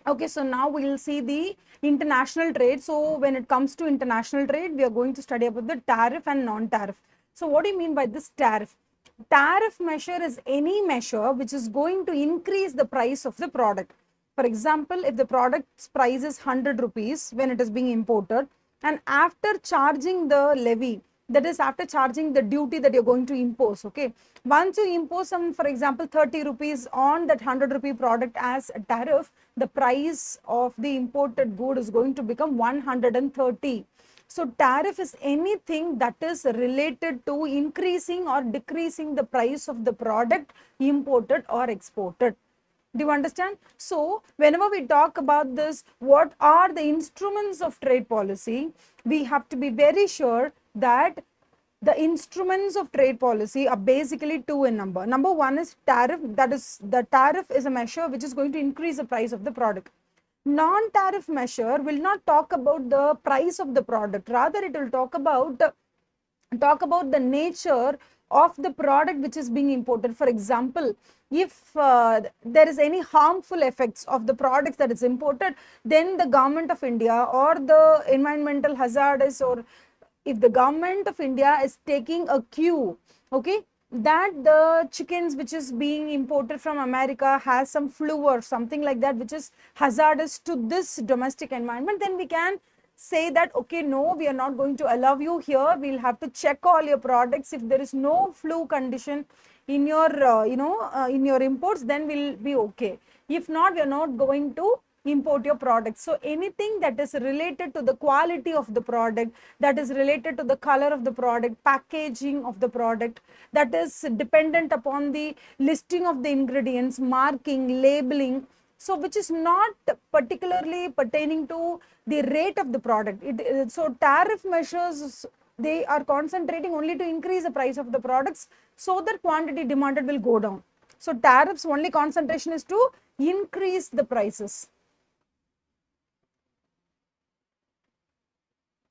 Okay, so now we will see the international trade. So when it comes to international trade, we are going to study about the tariff and non-tariff. So what do you mean by this tariff? Tariff measure is any measure which is going to increase the price of the product. For example, if the product's price is 100 rupees when it is being imported, and after charging the levy, that is after charging the duty that you're going to impose, okay, once you impose some, for example, 30 rupees on that 100 rupee product as a tariff, the price of the imported good is going to become 130. So tariff is anything that is related to increasing or decreasing the price of the product imported or exported. Do you understand? So whenever we talk about this, what are the instruments of trade policy, we have to be very sure that the instruments of trade policy are basically two in number. Number one is tariff. That is, the tariff is a measure which is going to increase the price of the product. Non-tariff measure will not talk about the price of the product. Rather, it will talk about the nature of the product which is being imported. For example, if there is any harmful effects of the products that is imported, then the government of India or the environmental hazardous, or if the government of India is taking a cue, okay, that the chickens which is being imported from America has some flu or something like that which is hazardous to this domestic environment, then we can say that, okay, no, we are not going to allow you here. We'll have to check all your products. If there is no flu condition in your, in your imports, then we'll be okay. If not, we are not going to import your products. So anything that is related to the quality of the product, that is related to the color of the product, packaging of the product, that is dependent upon the listing of the ingredients, marking, labeling, so which is not particularly pertaining to the rate of the product. So tariff measures, they are concentrating only to increase the price of the products so that quantity demanded will go down. So tariffs only concentration is to increase the prices.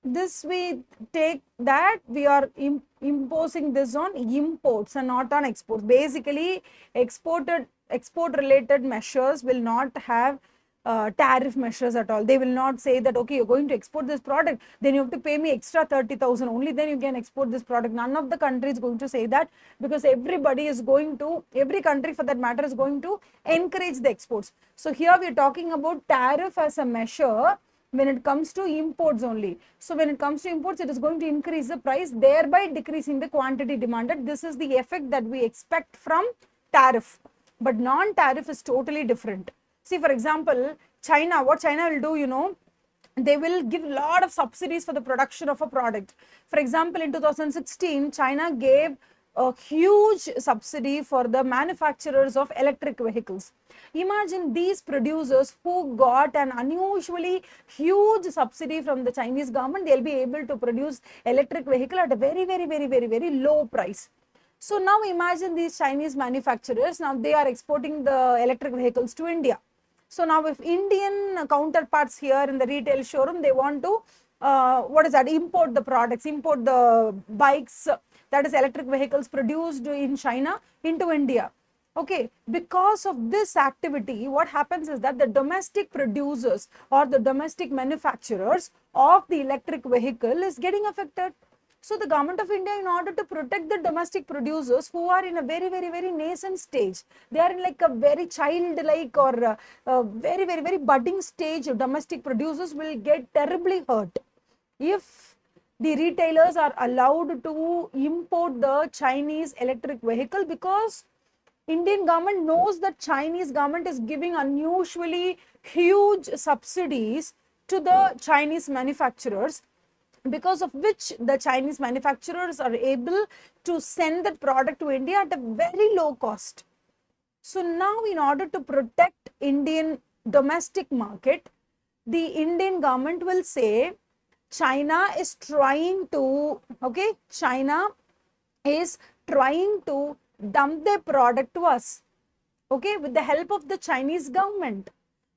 This we take that we are imposing this on imports and not on exports. Basically, export related measures will not have tariff measures at all. They will not say that, okay, you're going to export this product, then you have to pay me extra 30,000, only then you can export this product. None of the countries is going to say that, because everybody is going to, every country for that matter is going to encourage the exports. So here we are talking about tariff as a measure when it comes to imports only. So when it comes to imports, it is going to increase the price, thereby decreasing the quantity demanded. This is the effect that we expect from tariff. But non-tariff is totally different. See, for example, China, what China will do, they will give a lot of subsidies for the production of a product. For example, in 2016, China gave a huge subsidy for the manufacturers of electric vehicles. Imagine these producers who got an unusually huge subsidy from the Chinese government, they'll be able to produce electric vehicle at a very, very, very, very, very low price. So now imagine these Chinese manufacturers, now they are exporting the electric vehicles to India. So now if Indian counterparts here in the retail showroom, they want to, import the products, import the bikes, that is electric vehicles produced in China into India. Okay, because of this activity, what happens is that the domestic producers or the domestic manufacturers of the electric vehicle is getting affected. So the government of India, in order to protect the domestic producers who are in a very, very, very nascent stage, they are in like a very childlike or very, very, very budding stage, domestic producers will get terribly hurt if the retailers are allowed to import the Chinese electric vehicle, because Indian government knows that Chinese government is giving unusually huge subsidies to the Chinese manufacturers, because of which the Chinese manufacturers are able to send that product to India at a very low cost. So now, in order to protect Indian domestic market, the Indian government will say China is trying to, okay, China is trying to dump their product to us, okay, with the help of the Chinese government.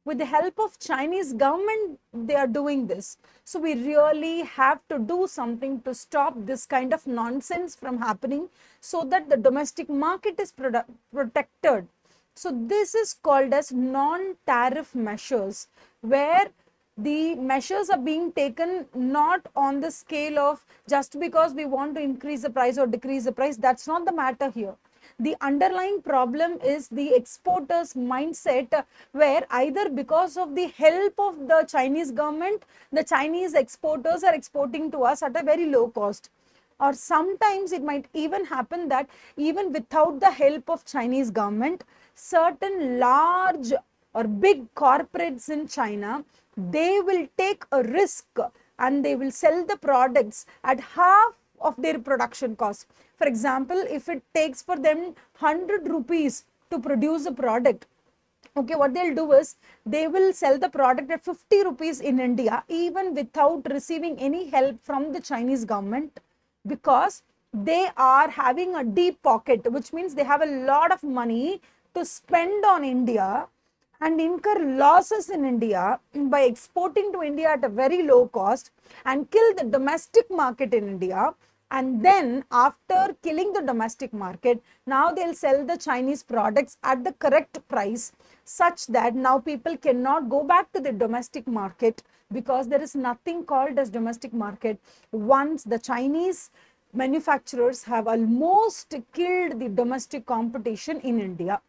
With the help of Chinese government, they are doing this. So we really have to do something to stop this kind of nonsense from happening, so that the domestic market is protected. So this is called as non-tariff measures, where the measures are being taken not on the scale of just because we want to increase the price or decrease the price. That's not the matter here. The underlying problem is the exporters' mindset, where either because of the help of the Chinese government, the Chinese exporters are exporting to us at a very low cost. Or sometimes it might even happen that even without the help of Chinese government, certain large or big corporates in China, they will take a risk and they will sell the products at half of their production cost. For example, if it takes for them 100 rupees to produce a product, okay, what they'll do is they will sell the product at 50 rupees in India, even without receiving any help from the Chinese government, because they are having a deep pocket, which means they have a lot of money to spend on India and incur losses in India by exporting to India at a very low cost and kill the domestic market in India. And then after killing the domestic market, now they'll sell the Chinese products at the correct price, such that now people cannot go back to the domestic market, because there is nothing called as domestic market once the Chinese manufacturers have almost killed the domestic competition in India.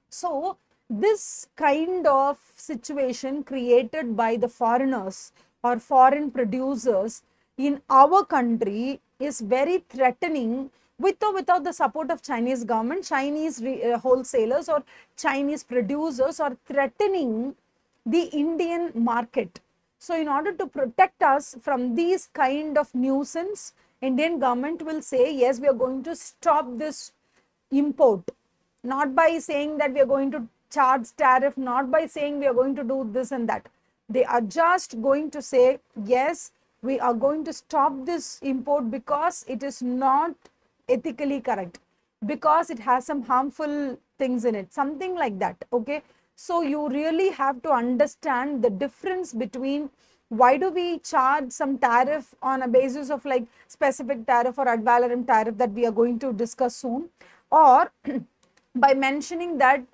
So this kind of situation created by the foreigners or foreign producers in our country is very threatening. With or without the support of Chinese government, Chinese wholesalers or Chinese producers are threatening the Indian market. So in order to protect us from these kind of nuisance, Indian government will say, yes, we are going to stop this import, not by saying that we are going to charge tariff, not by saying we are going to do this and that. They are just going to say, yes, we are going to stop this import because it is not ethically correct, because it has some harmful things in it, something like that. Okay, so you really have to understand the difference between why do we charge some tariff on a basis of like specific tariff or ad valorem tariff that we are going to discuss soon, or by mentioning that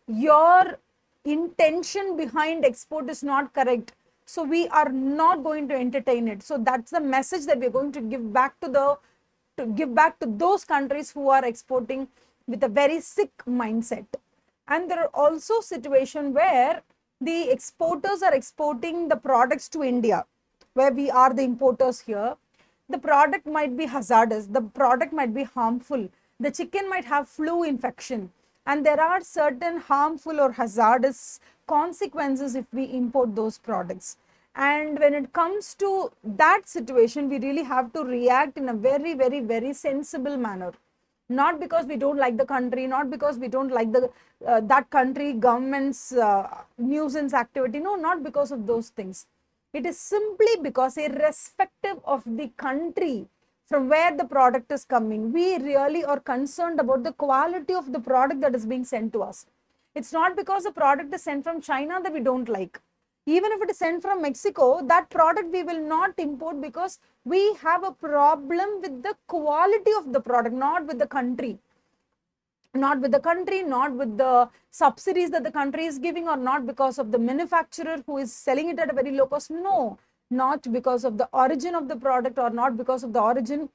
your intention behind export is not correct, so we are not going to entertain it. So that's the message that we're going to give back to those countries who are exporting with a very sick mindset. And there are also situations where the exporters are exporting the products to India, where we are the importers here. The product might be hazardous, the product might be harmful, the chicken might have flu infection, and there are certain harmful or hazardous consequences if we import those products. And when it comes to that situation, we really have to react in a very, very, very sensible manner. Not because we don't like the country, not because we don't like the that country government's nuisance activity. No, not because of those things. It is simply because, irrespective of the country from where the product is coming, we really are concerned about the quality of the product that is being sent to us. It's not because the product is sent from China that we don't like. Even if it is sent from Mexico, that product we will not import, because we have a problem with the quality of the product, not with the country. Not with the country, not with the subsidies that the country is giving, or not because of the manufacturer who is selling it at a very low cost. No, not because of the origin of the product, or not because of the origin,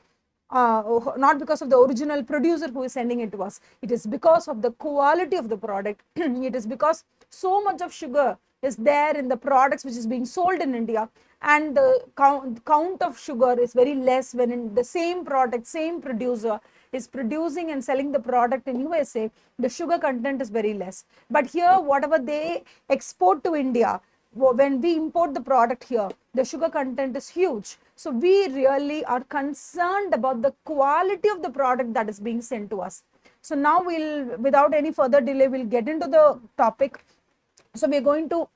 not because of the original producer who is sending it to us. It is because of the quality of the product. It is because so much of sugar is there in the products which is being sold in India, and the count of sugar is very less when in the same product, same producer is producing and selling the product in USA, the sugar content is very less. But here, whatever they export to India, when we import the product here, the sugar content is huge. So we really are concerned about the quality of the product that is being sent to us. So now we'll, without any further delay, we'll get into the topic. So we're going to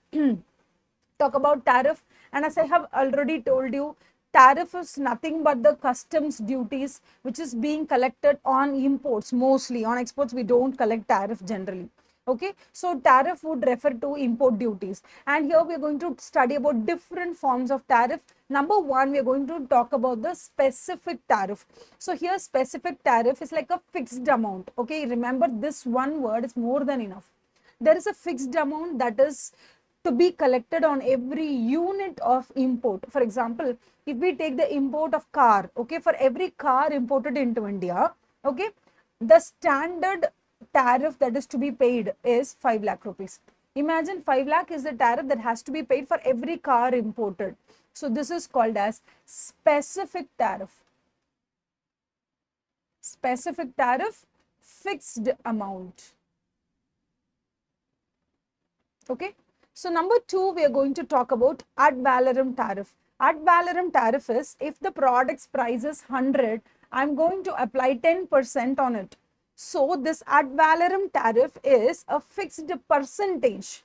talk about tariff. And as I have already told you, tariff is nothing but the customs duties which is being collected on imports. Mostly on exports, we don't collect tariff generally. Okay, so tariff would refer to import duties. And here we are going to study about different forms of tariff. Number one, we are going to talk about the specific tariff. So here specific tariff is like a fixed amount. Okay, remember this one word is more than enough. There is a fixed amount that is to be collected on every unit of import. For example, if we take the import of car, okay, for every car imported into India, okay, the standard tariff that is to be paid is 5 lakh rupees. Imagine 5 lakh is the tariff that has to be paid for every car imported. So this is called as specific tariff. Specific tariff, fixed amount. Okay. So number two, we are going to talk about ad valorem tariff. Ad valorem tariff is if the product's price is 100, I'm going to apply 10% on it. So this ad valorem tariff is a fixed percentage.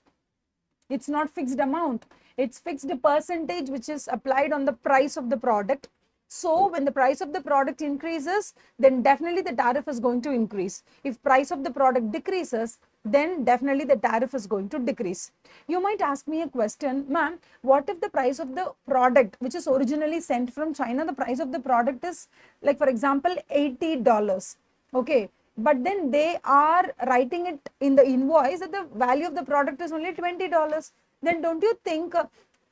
It's not fixed amount. It's fixed percentage which is applied on the price of the product. So when the price of the product increases, then definitely the tariff is going to increase. If price of the product decreases, then definitely the tariff is going to decrease. You might ask me a question, ma'am, what if the price of the product which is originally sent from China, the price of the product is like, for example, $80. Okay, but then they are writing it in the invoice that the value of the product is only $20. Then don't you think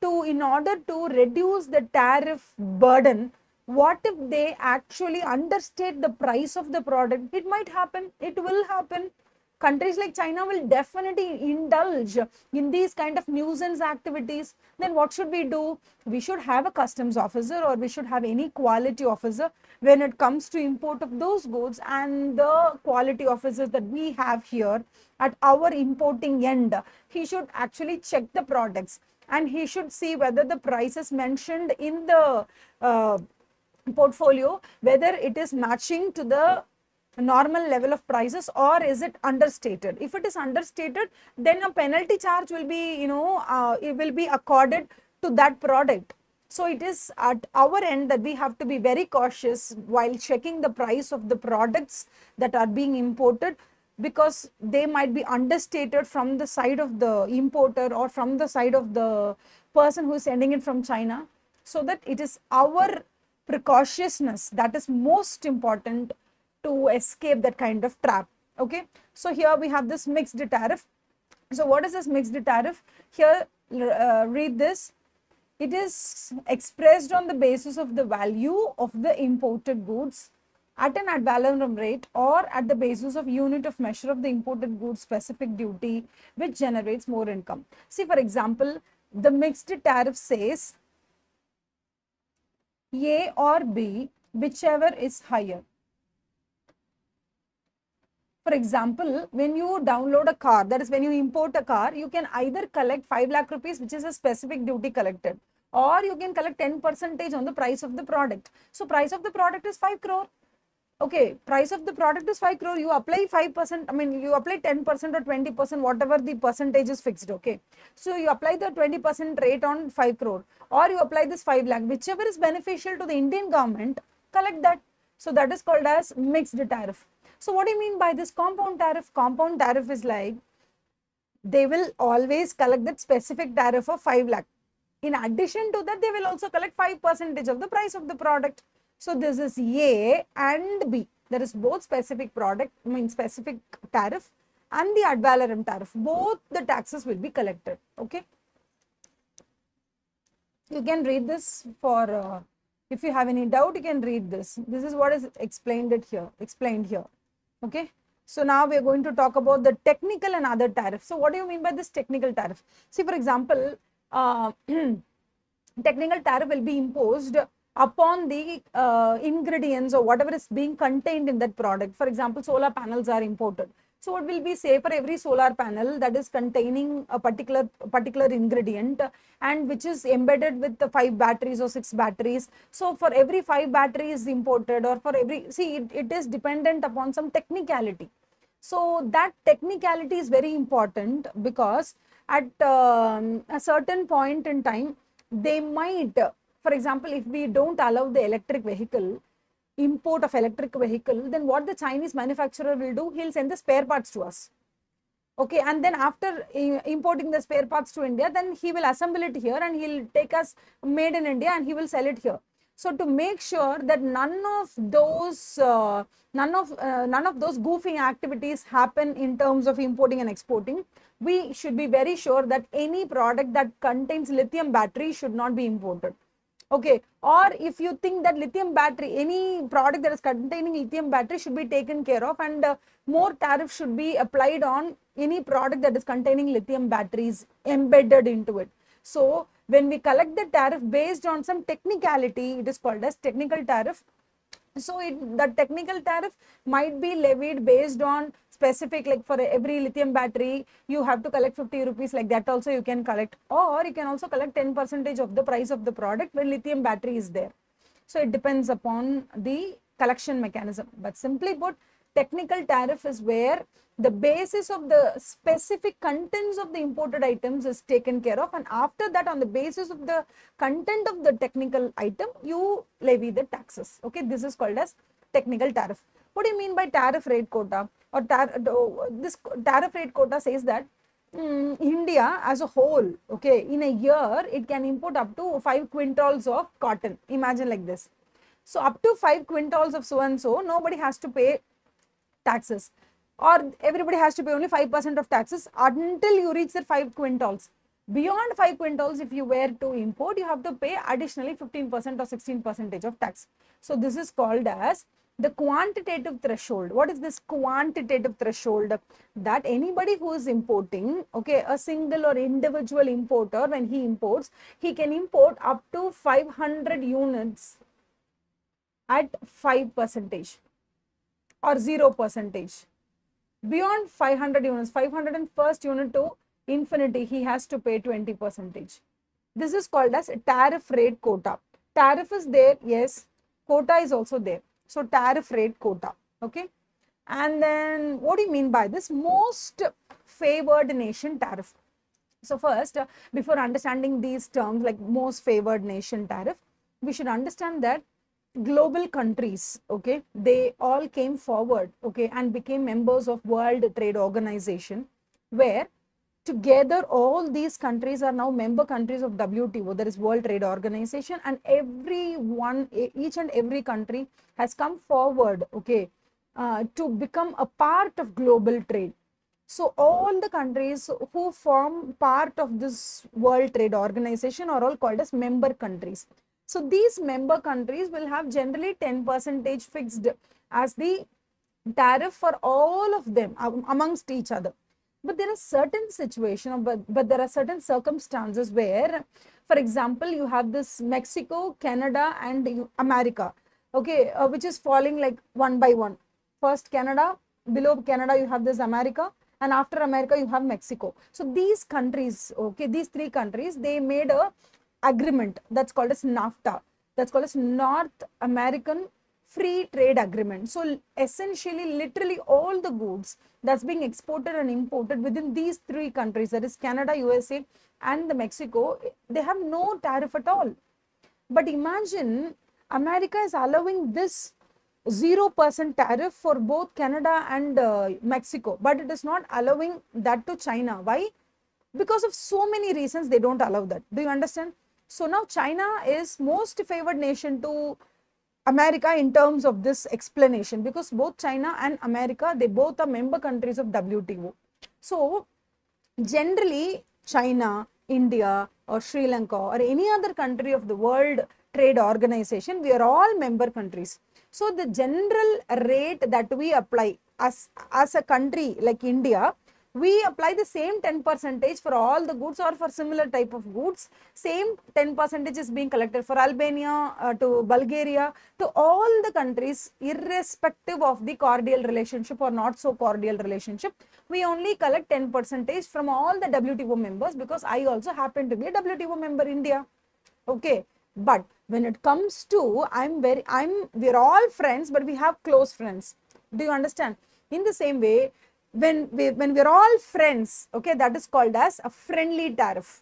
in order to reduce the tariff burden, what if they actually understate the price of the product? It might happen. It will happen. Countries like China will definitely indulge in these kind of nuisance activities. Then what should we do? We should have a customs officer, or we should have any quality officer when it comes to import of those goods, and the quality officers that we have here at our importing end, he should actually check the products, and he should see whether the prices mentioned in the portfolio, whether it is matching to the normal level of prices or is it understated. If it is understated, then a penalty charge will be, it will be accorded to that product. So it is at our end that we have to be very cautious while checking the price of the products that are being imported, because they might be understated from the side of the importer or from the side of the person who is sending it from China. So that it is our precautiousness that is most important to escape that kind of trap. Okay, so here we have this mixed tariff. So what is this mixed tariff? Here, read this. It is expressed on the basis of the value of the imported goods at an ad valorem rate, or at the basis of unit of measure of the imported goods specific duty which generates more income. See, for example, the mixed tariff says A or B, whichever is higher. For example, when you download a car, that is when you import a car, you can either collect 5 lakh rupees, which is a specific duty collected, or you can collect 10% on the price of the product. So price of the product is 5 crore. Okay, price of the product is 5 crore. You apply 5%, you apply 10% or 20%, whatever the percentage is fixed. Okay, so you apply the 20% rate on 5 crore, or you apply this 5 lakh, whichever is beneficial to the Indian government, collect that. So that is called as mixed tariff. So what do you mean by this compound tariff? Compound tariff is like, they will always collect that specific tariff of 5 lakh. In addition to that, they will also collect 5% of the price of the product. So this is A and B. There is both specific product, specific tariff and the ad valorem tariff. Both the taxes will be collected. Okay. You can read this for, if you have any doubt, you can read this. This is what is explained here. Okay. So now we are going to talk about the technical and other tariffs. So what do you mean by this technical tariff? See, for example, technical tariff will be imposed upon the ingredients or whatever is being contained in that product. For example, solar panels are imported. So it will be, say, for every solar panel that is containing a particular ingredient and which is embedded with the 5 batteries or 6 batteries. So for every 5 batteries imported, or for every, see, it is dependent upon some technicality. So that technicality is very important, because at a certain point in time, they might, for example, if we don't allow the import of electric vehicle, then what the Chinese manufacturer will do, he'll send the spare parts to us. Okay, and then after importing the spare parts to India, then he will assemble it here and he'll take us made in India and he will sell it here. So to make sure that none of those goofy activities happen in terms of importing and exporting, we should be very sure that any product that contains lithium battery should not be imported. Okay, or if you think that lithium battery, any product that is containing lithium battery should be taken care of, and more tariff should be applied on any product that is containing lithium batteries embedded into it. So when we collect the tariff based on some technicality, it is called as technical tariff. So the technical tariff might be levied based on specific, like for every lithium battery you have to collect 50 rupees, like that also you can collect, or you can also collect 10% of the price of the product when lithium battery is there. So it depends upon the collection mechanism, but simply put, technical tariff is where the basis of the specific contents of the imported items is taken care of, and after that, on the basis of the content of the technical item, you levy the taxes. Okay, this is called as technical tariff. What do you mean by tariff rate quota? Or this tariff rate quota says that India as a whole, okay, in a year it can import up to 5 quintals of cotton. Imagine like this. So up to 5 quintals of so and so, nobody has to pay taxes, or everybody has to pay only 5% of taxes until you reach the 5 quintals. Beyond 5 quintals, if you were to import, you have to pay additionally 15% or 16% of tax. So this is called as the quantitative threshold. What is this quantitative threshold? That anybody who is importing, okay, a single or individual importer, when he imports, he can import up to 500 units at 5% or 0%. Beyond 500 units, 501st unit to infinity, he has to pay 20%. This is called as tariff rate quota. Tariff is there, yes, quota is also there. So tariff rate quota, okay. And then what do you mean by this? Most favored nation tariff. So first, before understanding these terms like most favored nation tariff, we should understand that global countries, okay, they all came forward, okay, and became members of World Trade Organization, where together all these countries are now member countries of WTO, that is World Trade Organization, and each and every country has come forward, okay, to become a part of global trade. So all the countries who form part of this World Trade Organization are all called as member countries. So these member countries will have generally 10% fixed as the tariff for all of them amongst each other. But there are certain situations, but there are certain circumstances where, for example, you have this Mexico, Canada, and America, okay, which is falling like one by one. First Canada, below Canada you have this America, and after America you have Mexico. So these countries, okay, these three countries, they made a agreement that's called as NAFTA, that's called as North American Free Trade Agreement. So essentially, literally all the goods that's being exported and imported within these three countries, that is Canada, USA, and the Mexico, they have no tariff at all. But imagine America is allowing this 0% tariff for both Canada and Mexico, but it is not allowing that to China. Why? Because of so many reasons they don't allow that. Do you understand? So now China is most favored nation to America in terms of this explanation, because both China and America, they both are member countries of WTO. So generally China, India, or Sri Lanka, or any other country of the World Trade Organization, we are all member countries. So the general rate that we apply as a country like India, we apply the same 10% for all the goods or for similar type of goods. Same 10% is being collected for Albania, to Bulgaria, to all the countries, irrespective of the cordial relationship or not so cordial relationship. We only collect 10% from all the WTO members, because I also happen to be a WTO member, India. Okay, but when it comes to, we're all friends, but we have close friends. Do you understand? In the same way, when we're all friends, okay, that is called as a friendly tariff.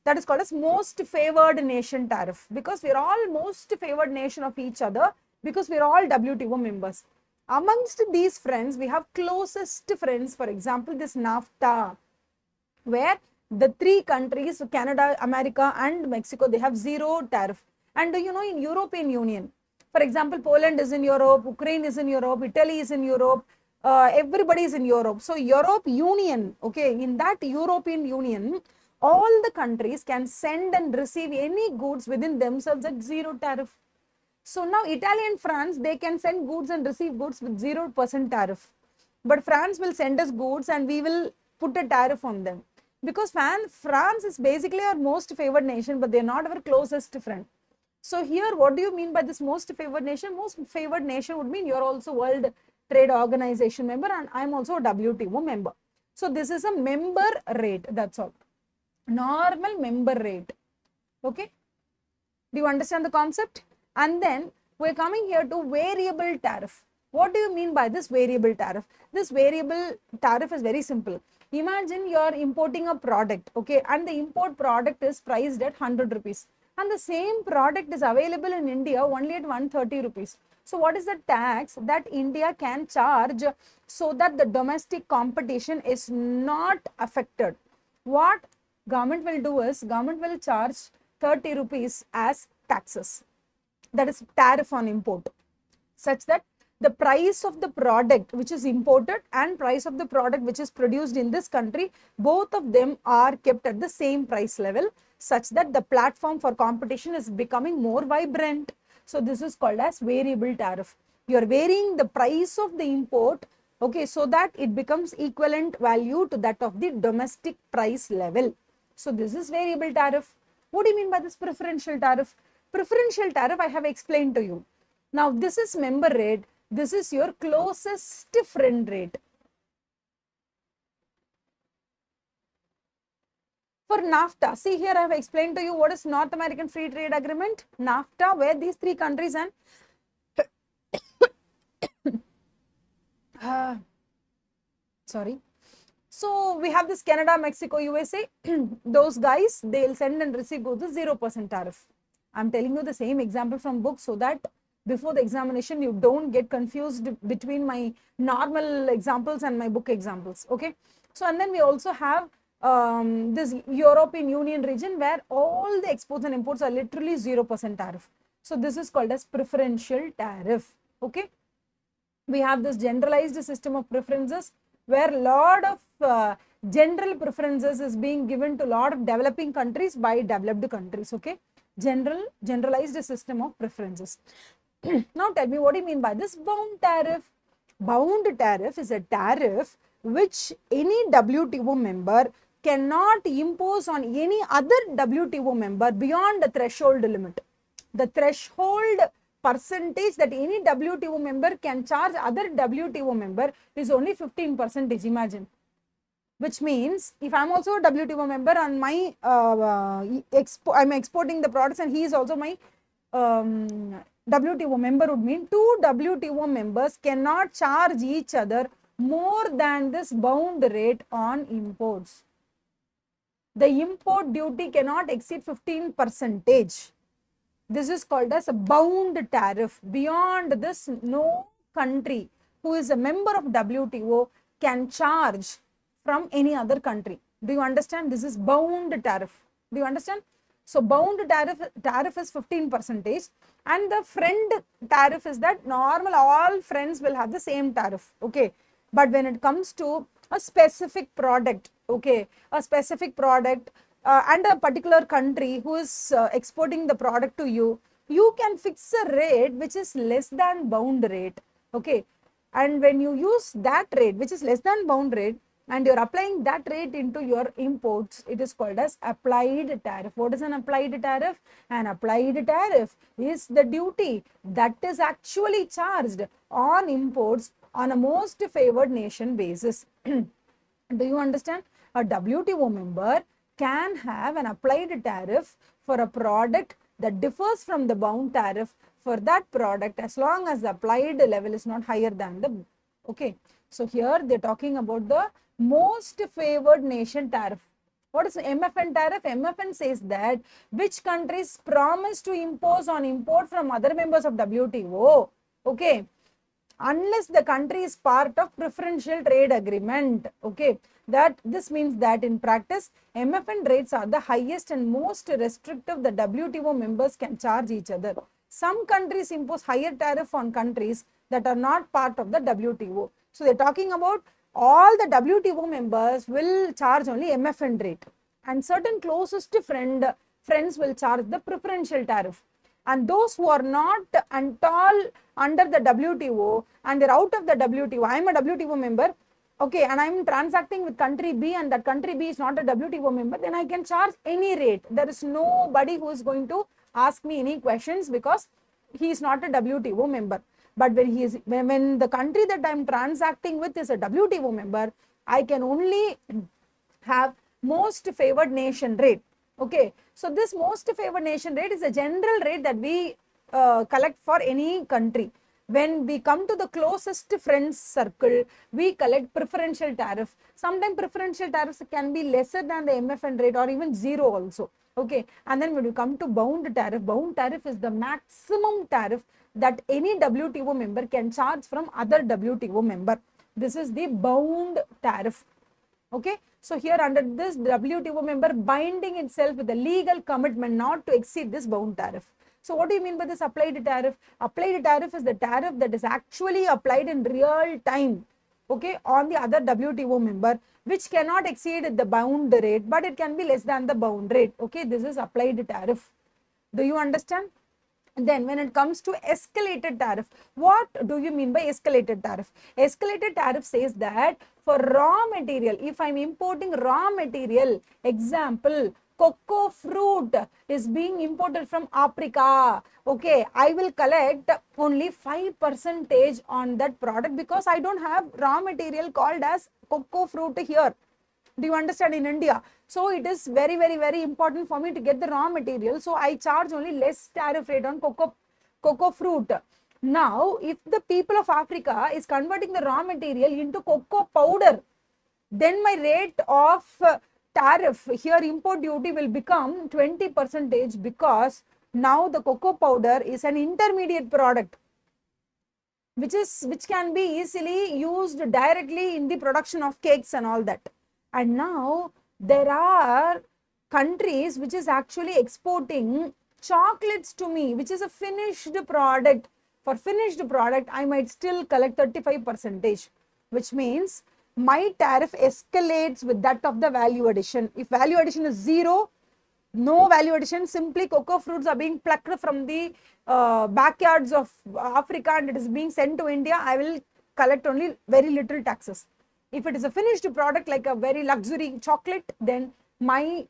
That is called as most favored nation tariff, because we're all most favored nation of each other, because we're all WTO members. Amongst these friends, we have closest friends, for example, this NAFTA, where the three countries, Canada, America and Mexico, they have zero tariff. And you know, in European Union, for example, Poland is in Europe, Ukraine is in Europe, Italy is in Europe, everybody is in Europe. So Europe Union, okay, in that European Union, all the countries can send and receive any goods within themselves at zero tariff. So now Italy and France, they can send goods and receive goods with 0% tariff. But France will send us goods and we will put a tariff on them. Because France is basically our most favored nation, but they're not our closest friend. So here, what do you mean by this most favored nation? Most favored nation would mean you're also World Trade Organization member and I'm also a WTO member. So this is a member rate, that's all. Normal member rate. Okay. Do you understand the concept? And then we're coming here to variable tariff. What do you mean by this variable tariff? This variable tariff is very simple. Imagine you're importing a product, okay, and the import product is priced at 100 rupees. And the same product is available in India only at 130 rupees. So what is the tax that India can charge so that the domestic competition is not affected? What government will do is, government will charge 30 rupees as taxes. That is tariff on import, such that the price of the product which is imported and price of the product which is produced in this country, both of them are kept at the same price level, such that the platform for competition is becoming more vibrant. So this is called as variable tariff. You are varying the price of the import, okay, so that it becomes equivalent value to that of the domestic price level. So this is variable tariff. What do you mean by this preferential tariff? Preferential tariff I have explained to you. Now this is member rate. This is your closest friend rate. For NAFTA, see here I have explained to you what is North American Free Trade Agreement, NAFTA, where these three countries and So we have this Canada, Mexico, USA. Those guys, they'll send and receive goods with 0% tariff. I'm telling you the same example from book so that before the examination, you don't get confused between my normal examples and my book examples. Okay. So, and then we also have this European Union region where all the exports and imports are literally 0% tariff. So, this is called as preferential tariff. Okay. We have this generalized system of preferences where a lot of general preferences is being given to a lot of developing countries by developed countries. Okay. Generalized system of preferences. Now tell me, what do you mean by this bound tariff? Bound tariff is a tariff which any WTO member cannot impose on any other WTO member beyond the threshold limit. The threshold percentage that any WTO member can charge other WTO member is only 15%. Imagine. Which means if I'm also a WTO member and my I'm exporting the products and he is also my WTO member, would mean two WTO members cannot charge each other more than this bound rate on imports. The import duty cannot exceed 15%. This is called as a bound tariff. Beyond this, no country who is a member of WTO can charge from any other country. Do you understand? This is bound tariff. Do you understand? So bound tariff is 15%, and the friend tariff is that normal all friends will have the same tariff. Okay. But when it comes to a specific product, okay, a specific product and a particular country who is exporting the product to you, you can fix a rate which is less than bound rate. Okay. And when you use that rate which is less than bound rate, and you're applying that rate into your imports, it is called as applied tariff. What is an applied tariff? An applied tariff is the duty that is actually charged on imports on a most favored nation basis. Do you understand? A WTO member can have an applied tariff for a product that differs from the bound tariff for that product as long as the applied level is not higher than the, okay. So here they're talking about the most favored nation tariff. What is MFN tariff? MFN says that which countries promise to impose on import from other members of WTO, okay, unless the country is part of preferential trade agreement. Okay, that this means that in practice, MFN rates are the highest and most restrictive the WTO members can charge each other. Some countries impose higher tariff on countries that are not part of the WTO. So they're talking about all the WTO members will charge only MFN rate, and certain closest friends will charge the preferential tariff. And those who are not at all under the WTO and they're out of the WTO, I'm a WTO member, okay, and I'm transacting with country B and that country B is not a WTO member, then I can charge any rate. There is nobody who is going to ask me any questions because he is not a WTO member. But when the country that I'm transacting with is a WTO member, I can only have most favored nation rate. Okay, so this most favored nation rate is a general rate that we collect for any country. When we come to the closest friends circle, we collect preferential tariff. Sometimes preferential tariffs can be lesser than the MFN rate or even zero also. Okay, and then when we come to bound tariff is the maximum tariff that any WTO member can charge from other WTO member. This is the bound tariff. Okay, so here under this, WTO member binding itself with a legal commitment not to exceed this bound tariff. So what do you mean by this applied tariff? Applied tariff is the tariff that is actually applied in real time, okay, on the other WTO member, which cannot exceed the bound rate, but it can be less than the bound rate. Okay, this is applied tariff. Do you understand? Then when it comes to escalated tariff, what do you mean by escalated tariff? Escalated tariff says that for raw material, if I'm importing raw material, example, cocoa fruit is being imported from Africa, okay, I will collect only 5% on that product because I don't have raw material called as cocoa fruit here. Do you understand? In India? So it is very, very, very important for me to get the raw material. So I charge only less tariff rate on cocoa fruit. Now, if the people of Africa is converting the raw material into cocoa powder, then my rate of tariff here, import duty, will become 20% because now the cocoa powder is an intermediate product which can be easily used directly in the production of cakes and all that. And now there are countries which is actually exporting chocolates to me, which is a finished product. For finished product, I might still collect 35%, which means my tariff escalates with that of the value addition. If value addition is zero, no value addition, simply cocoa fruits are being plucked from the backyards of Africa and it is being sent to India, I will collect only very little taxes. If it is a finished product like a very luxury chocolate, then my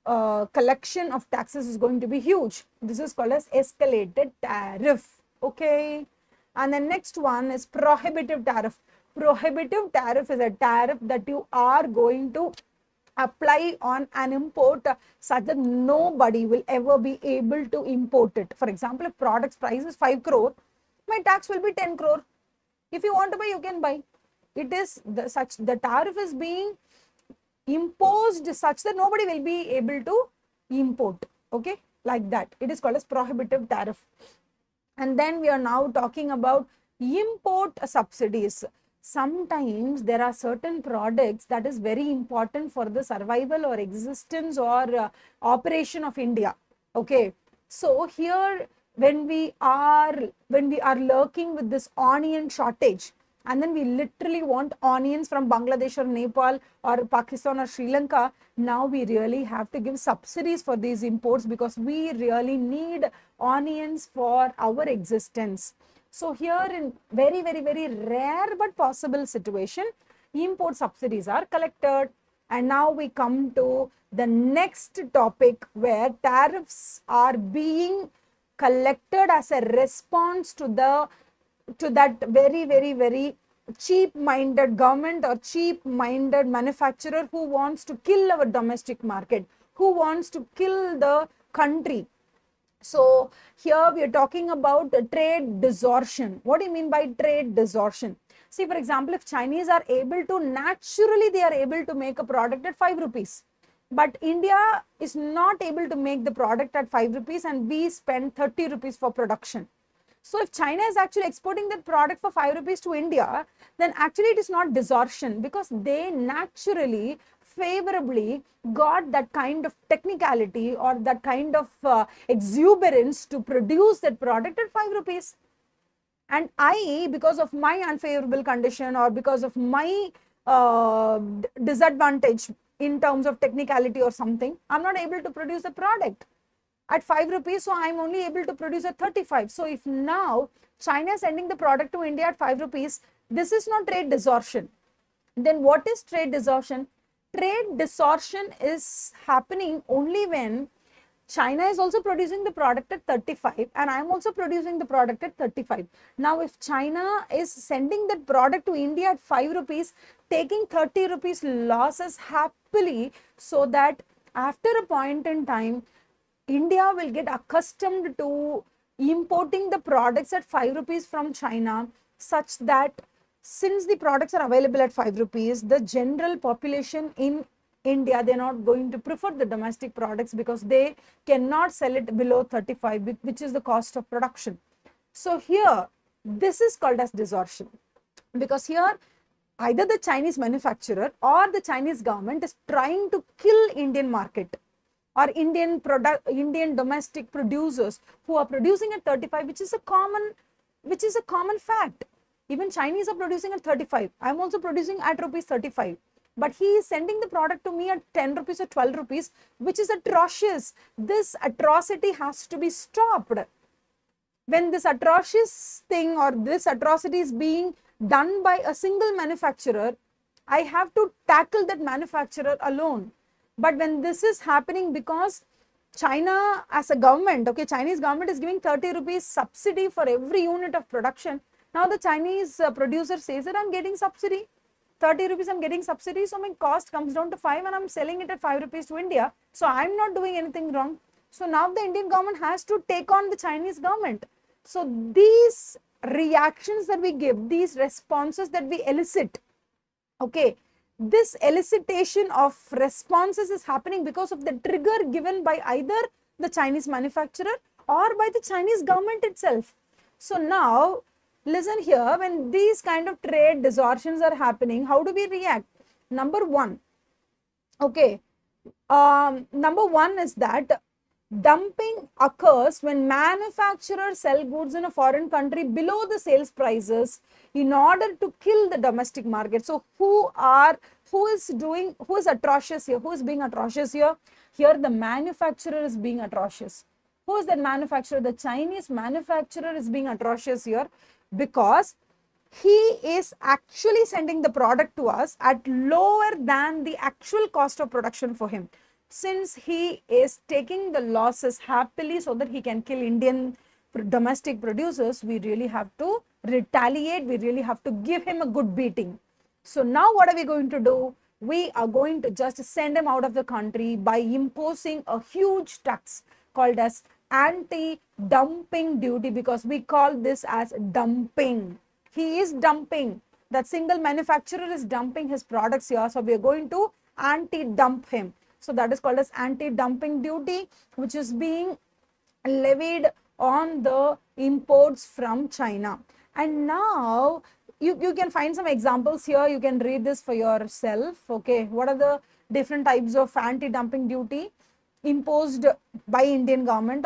collection of taxes is going to be huge. This is called as escalated tariff. Okay. And the next one is prohibitive tariff. Prohibitive tariff is a tariff that you are going to apply on an import such that nobody will ever be able to import it. For example, if product's price is 5 crore, my tax will be 10 crore. If you want to buy, you can buy. It is the tariff is being imposed such that nobody will be able to import. Okay, like that. It is called as prohibitive tariff. And then we are now talking about import subsidies. Sometimes there are certain products that is very important for the survival or existence or operation of India. Okay, so here when we are lurking with this onion shortage, and then we literally want onions from Bangladesh or Nepal or Pakistan or Sri Lanka, now we really have to give subsidies for these imports because we really need onions for our existence. So here in very, very, very rare but possible situation, import subsidies are collected. And now we come to the next topic where tariffs are being collected as a response to that very, very, very cheap-minded government or cheap-minded manufacturer who wants to kill our domestic market, who wants to kill the country. So here we are talking about trade distortion. What do you mean by trade distortion? See, for example, if Chinese are able to, naturally they are able to make a product at 5 rupees. But India is not able to make the product at 5 rupees and we spend 30 rupees for production. So if China is actually exporting that product for 5 rupees to India, then actually it is not distortion, because they naturally favorably got that kind of technicality or that kind of exuberance to produce that product at 5 rupees. And I, because of my unfavorable condition or because of my disadvantage in terms of technicality or something, I'm not able to produce the product at 5 rupees, so I'm only able to produce at 35. So if now China is sending the product to India at 5 rupees, this is not trade distortion. Then what is trade distortion? Trade distortion is happening only when China is also producing the product at 35 and I'm also producing the product at 35. Now, if China is sending that product to India at 5 rupees, taking 30 rupees losses happily, so that after a point in time, India will get accustomed to importing the products at 5 rupees from China, such that since the products are available at 5 rupees, the general population in India, they're not going to prefer the domestic products because they cannot sell it below 35, which is the cost of production. So here, this is called as distortion, because here either the Chinese manufacturer or the Chinese government is trying to kill Indian market or Indian domestic producers who are producing at 35, which is a common fact. Even Chinese are producing at 35. I'm also producing at rupees 35. But he is sending the product to me at 10 rupees or 12 rupees, which is atrocious. This atrocity has to be stopped. When this atrocious thing or this atrocity is being done by a single manufacturer, I have to tackle that manufacturer alone. But when this is happening because China as a government, okay, Chinese government is giving 30 rupees subsidy for every unit of production. Now the Chinese producer says that I'm getting subsidy. 30 rupees I'm getting subsidy, so my cost comes down to 5 and I'm selling it at 5 rupees to India. So I'm not doing anything wrong. So now the Indian government has to take on the Chinese government. So these reactions that we give, these responses that we elicit, okay, this elicitation of responses is happening because of the trigger given by either the Chinese manufacturer or by the Chinese government itself. So now, listen here, when these kind of trade distortions are happening, how do we react? Number one, okay, number one is that dumping occurs when manufacturers sell goods in a foreign country below the sales prices in order to kill the domestic market. So who is atrocious here? Who is being atrocious here? Here the manufacturer is being atrocious. Who is that manufacturer? The Chinese manufacturer is being atrocious here, because he is actually sending the product to us at lower than the actual cost of production for him. Since he is taking the losses happily so that he can kill Indian domestic producers, we really have to retaliate. We really have to give him a good beating. So now what are we going to do? We are going to just send him out of the country by imposing a huge tax called as anti-dumping duty, because we call this as dumping. He is dumping. That single manufacturer is dumping his products here. So we are going to anti-dump him. So that is called as anti-dumping duty, which is being levied on the imports from China. And now you can find some examples here. You can read this for yourself. Okay, what are the different types of anti-dumping duty imposed by Indian government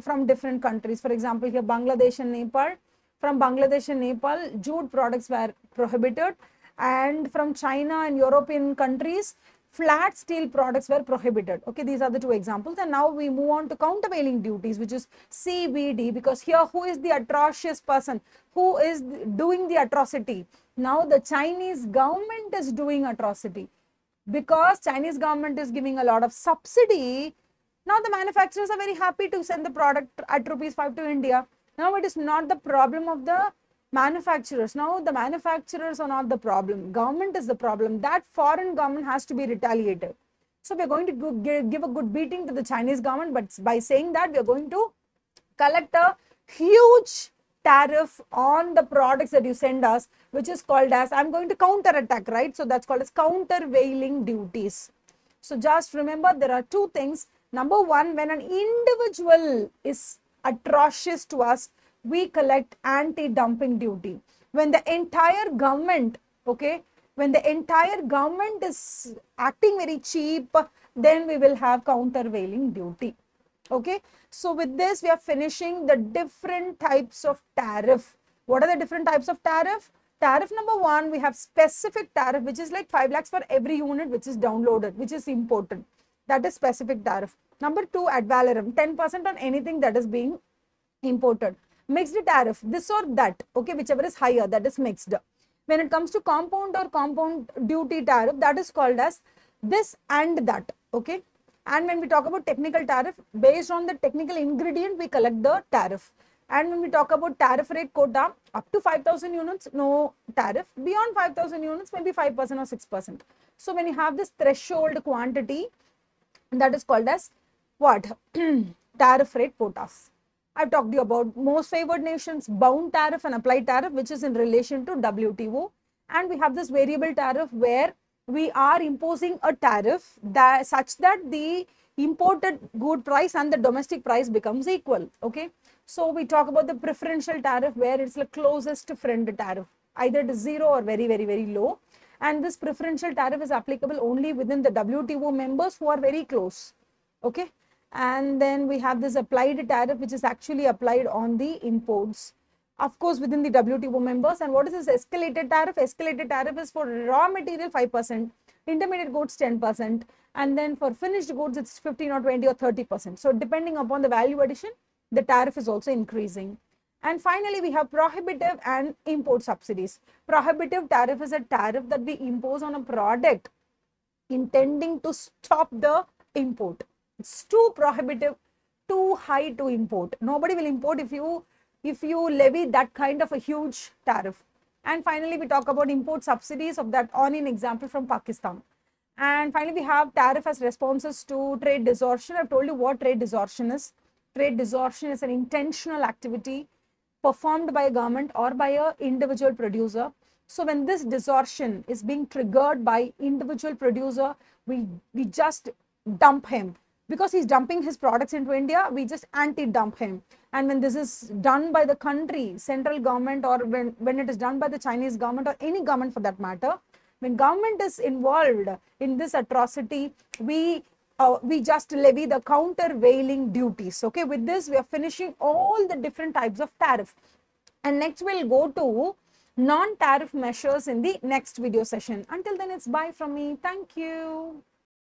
from different countries? For example, here Bangladesh and Nepal. From Bangladesh and Nepal, jute products were prohibited, and from China and European countries, flat steel products were prohibited. Okay, these are the two examples. And now we move on to countervailing duties, which is CVD, because here who is the atrocious person? Who is doing the atrocity? Now the Chinese government is doing atrocity. Because Chinese government is giving a lot of subsidy, now the manufacturers are very happy to send the product at rupees 5 to India. Now it is not the problem of the manufacturers. Now the manufacturers are not the problem. Government is the problem. That foreign government has to be retaliated. So we are going to give a good beating to the Chinese government, but by saying that, we are going to collect a huge tariff on the products that you send us, which is called as, I'm going to counterattack, right? So that's called as countervailing duties. So just remember, there are two things. Number one, when an individual is atrocious to us, we collect anti-dumping duty. When the entire government, okay, when the entire government is acting very cheap, then we will have countervailing duty. Okay, so with this we are finishing the different types of tariff. What are the different types of tariff? Tariff number one, we have specific tariff, which is like 5 lakhs for every unit which is downloaded, which is imported. That is specific tariff. Number two, ad valorem, 10% on anything that is being imported. Mixed tariff, this or that, okay, whichever is higher, that is mixed. When it comes to compound or compound duty tariff, that is called as this and that, okay. And when we talk about technical tariff, based on the technical ingredient, we collect the tariff. And when we talk about tariff rate quota, up to 5,000 units, no tariff. Beyond 5,000 units, maybe 5% or 6%. So when you have this threshold quantity, that is called as what? Tariff rate quotas. I've talked to you about most favored nations, bound tariff and applied tariff, which is in relation to WTO. And we have this variable tariff where we are imposing a tariff that such that the imported good price and the domestic price becomes equal. Okay. So we talk about the preferential tariff where it's the closest friend tariff. Either it is zero or very, very, very low. And this preferential tariff is applicable only within the WTO members who are very close. Okay. And then we have this applied tariff, which is actually applied on the imports, of course, within the WTO members. And what is this escalated tariff? Escalated tariff is for raw material 5%, intermediate goods 10%, and then for finished goods, it's 15 or 20 or 30%. So depending upon the value addition, the tariff is also increasing. And finally, we have prohibitive and import subsidies. Prohibitive tariff is a tariff that we impose on a product intending to stop the import. It's too prohibitive, too high to import. Nobody will import if you levy that kind of a huge tariff. And finally, we talk about import subsidies of that onion example from Pakistan. And finally, we have tariff as responses to trade distortion. I've told you what trade distortion is. Trade distortion is an intentional activity performed by a government or by an individual producer. So when this distortion is being triggered by individual producer, we just dump him. Because he's dumping his products into India, we just anti-dump him. And when this is done by the country, central government, or when it is done by the Chinese government or any government for that matter, when government is involved in this atrocity, we just levy the countervailing duties. Okay, with this, we are finishing all the different types of tariff. And next, we'll go to non-tariff measures in the next video session. Until then, it's bye from me. Thank you.